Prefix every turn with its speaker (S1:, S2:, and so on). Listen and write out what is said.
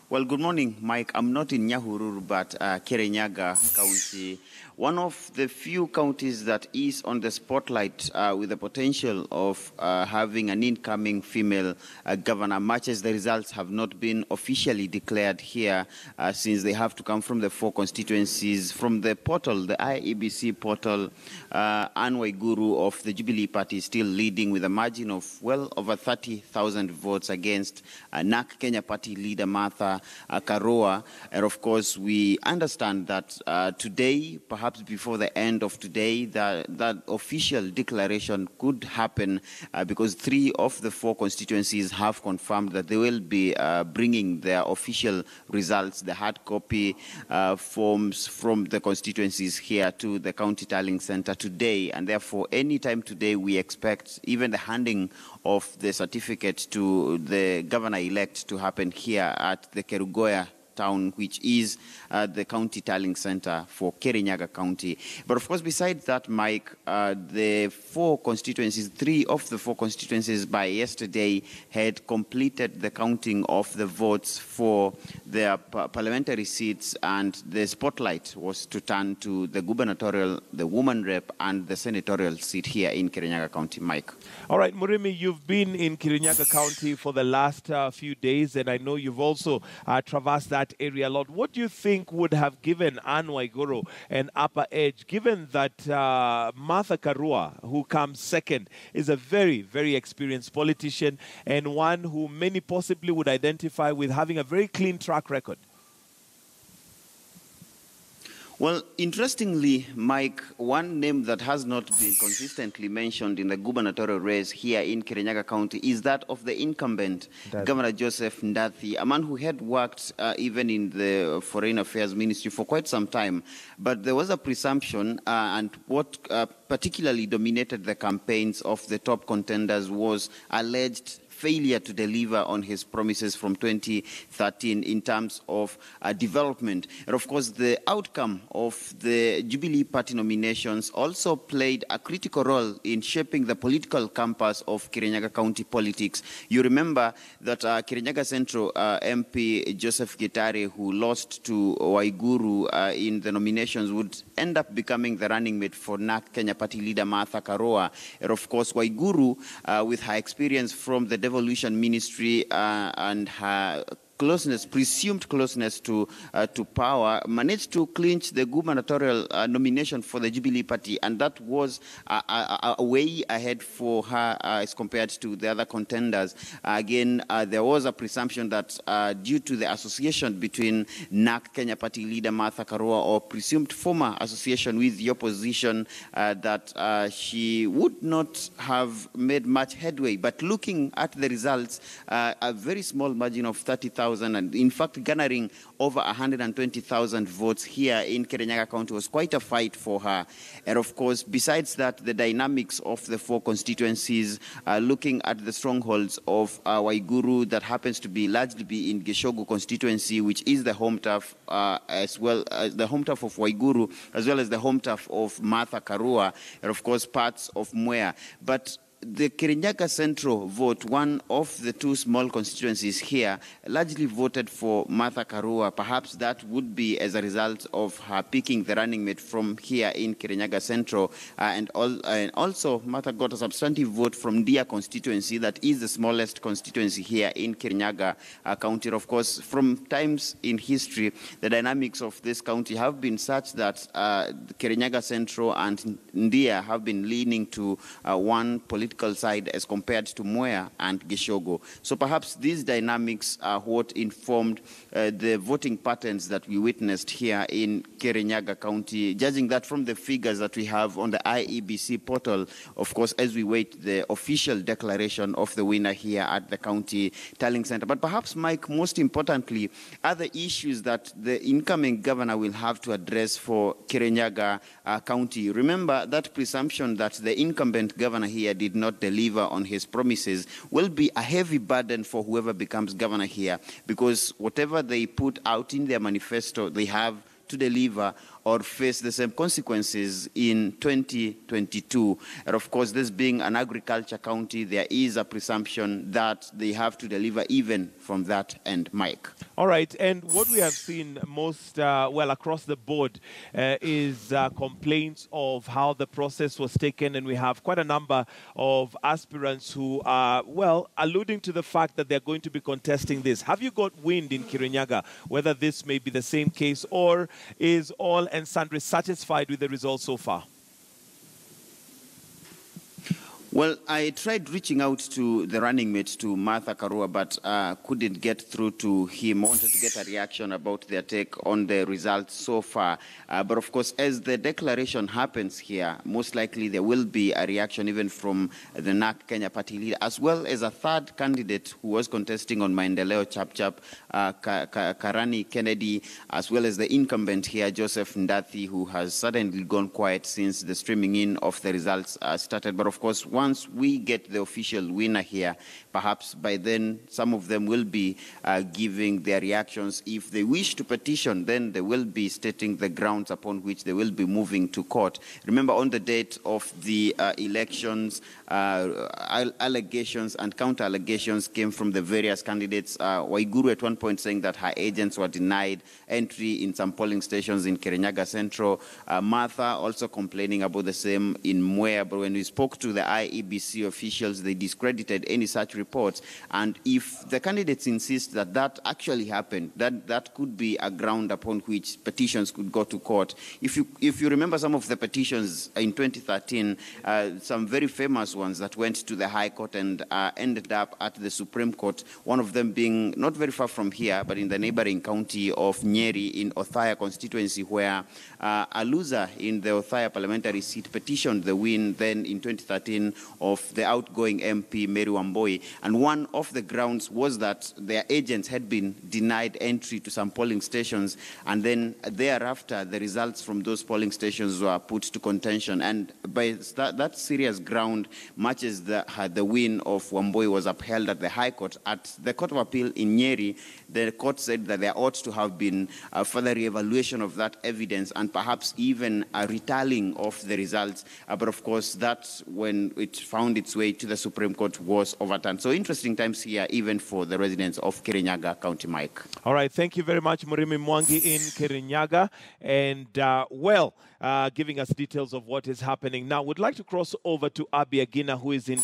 S1: Well, good morning, Mike. I'm not in Nyahururu, but Kirinyaga County, one of the few counties that is on the spotlight with the potential of having an incoming female governor, much as the results have not been officially declared here since they have to come from the four constituencies. From the portal, the IEBC portal, Anne Waiguru of the Jubilee Party is still leading with a margin of well over 30,000 votes against NAK Kenya Party leader Martha Karua. And of course, we understand that today, perhaps before the end of today, that official declaration could happen because 3 of the 4 constituencies have confirmed that they will be bringing their official results, the hard copy forms from the constituencies here to the county tallying center today. And therefore, anytime today, we expect even the handing of the certificate to the governor-elect to happen here at the Kerugoya town, which is the county tallying center for Kirinyaga County. But of course, besides that, Mike, the 4 constituencies, 3 of the 4 constituencies by yesterday had completed the counting of the votes for their parliamentary seats, and the spotlight was to turn to the gubernatorial, the woman rep, and the senatorial seat here in Kirinyaga County. Mike.
S2: All right, Murimi, you've been in Kirinyaga County for the last few days, and I know you've also traversed that area a lot. What do you think would have given Anne Waiguru an upper edge, given that Martha Karua, who comes second, is a very, very experienced politician and one who many possibly would identify with having a very clean track record?
S1: Well, interestingly, Mike, one name that has not been consistently mentioned in the gubernatorial race here in Kirinyaga County is that of the incumbent, Governor Joseph Ndathi, a man who had worked even in the Foreign Affairs Ministry for quite some time. But there was a presumption, and what particularly dominated the campaigns of the top contenders was alleged failure to deliver on his promises from 2013 in terms of development. And of course, the outcome of the Jubilee Party nominations also played a critical role in shaping the political compass of Kirinyaga County politics. You remember that Kirinyaga Central MP Joseph Gitare, who lost to Waiguru in the nominations, would end up becoming the running mate for NAK Kenya Party leader Martha Karua. And of course, Waiguru, with her experience from the Devolution Ministry and her presumed closeness to power, managed to clinch the gubernatorial nomination for the Jubilee Party, and that was a way ahead for her as compared to the other contenders. Again, there was a presumption that due to the association between NAK Kenya Party leader Martha Karua, or presumed former association with the opposition, that she would not have made much headway. But looking at the results, a very small margin of 30,000, and in fact garnering over 120,000 votes here in Kirinyaga County was quite a fight for her. And of course, besides that, the dynamics of the 4 constituencies, looking at the strongholds of Waiguru, that happens to be largely in Geshogo constituency, which is the home turf as well as the home turf of Waiguru, as well as the home turf of Martha Karua, and of course parts of Mwea. But the Kirinyaga Central vote, one of the 2 small constituencies here, largely voted for Martha Karua. Perhaps that would be as a result of her picking the running mate from here in Kirinyaga Central. And also, Martha got a substantive vote from Dia constituency, that is the smallest constituency here in Kirinyaga County. Of course, from times in history, the dynamics of this county have been such that Kirinyaga Central and Dia have been leaning to one political side as compared to Mwea and Geshogo. So perhaps these dynamics are what informed the voting patterns that we witnessed here in Kirinyaga County, judging that from the figures that we have on the IEBC portal, of course, as we wait the official declaration of the winner here at the county tallying center. But perhaps, Mike, most importantly, other issues that the incoming governor will have to address for Kirinyaga County. Remember that presumption that the incumbent governor here did not deliver on his promises will be a heavy burden for whoever becomes governor here, because whatever they put out in their manifesto, they have to deliver or face the same consequences in 2022. And of course, this being an agriculture county, there is a presumption that they have to deliver even from that end, Mike.
S2: All right, and what we have seen most, well, across the board is complaints of how the process was taken, and we have quite a number of aspirants who are, well, alluding to the fact that they're going to be contesting this. Have you got wind in Kirinyaga whether this may be the same case, or is all and sundry satisfied with the results so far?
S1: Well, I tried reaching out to the running mate, to Martha Karua, but couldn't get through to him. I wanted to get a reaction about their take on the results so far. But of course, as the declaration happens here, most likely there will be a reaction even from the NARC Kenya party leader, as well as a third candidate who was contesting on Maendeleo Chapchap, Karani Kennedy, as well as the incumbent here, Joseph Ndathi, who has suddenly gone quiet since the streaming in of the results started. But of course, once we get the official winner here, perhaps by then some of them will be giving their reactions. If they wish to petition, then they will be stating the grounds upon which they will be moving to court. Remember, on the date of the elections, allegations and counter-allegations came from the various candidates. Waiguru at one point saying that her agents were denied entry in some polling stations in Kirinyaga Central. Martha also complaining about the same in Mwea. But when we spoke to the IEBC officials, they discredited any such reports. And if the candidates insist that that actually happened, that could be a ground upon which petitions could go to court. If you remember some of the petitions in 2013, some very famous ones that went to the High Court and ended up at the Supreme Court, one of them being not very far from here, but in the neighboring county of Nyeri in Othaya constituency, where a loser in the Othaya parliamentary seat petitioned the win then in 2013 of the outgoing MP, Mary Wamboi. And one of the grounds was that their agents had been denied entry to some polling stations, and then thereafter the results from those polling stations were put to contention. And by that serious ground, much as the win of Wamboi was upheld at the High Court, at the Court of Appeal in Nyeri, the court said that there ought to have been a further re-evaluation of that evidence and perhaps even a retallying of the results. But of course, that, when it found its way to the Supreme Court, was overturned. So interesting times here, even for the residents of Kirinyaga County, Mike.
S2: All right, thank you very much, Murimi Mwangi in Kirinyaga, and giving us details of what is happening. Now, we'd like to cross over to Abby Agina, who is in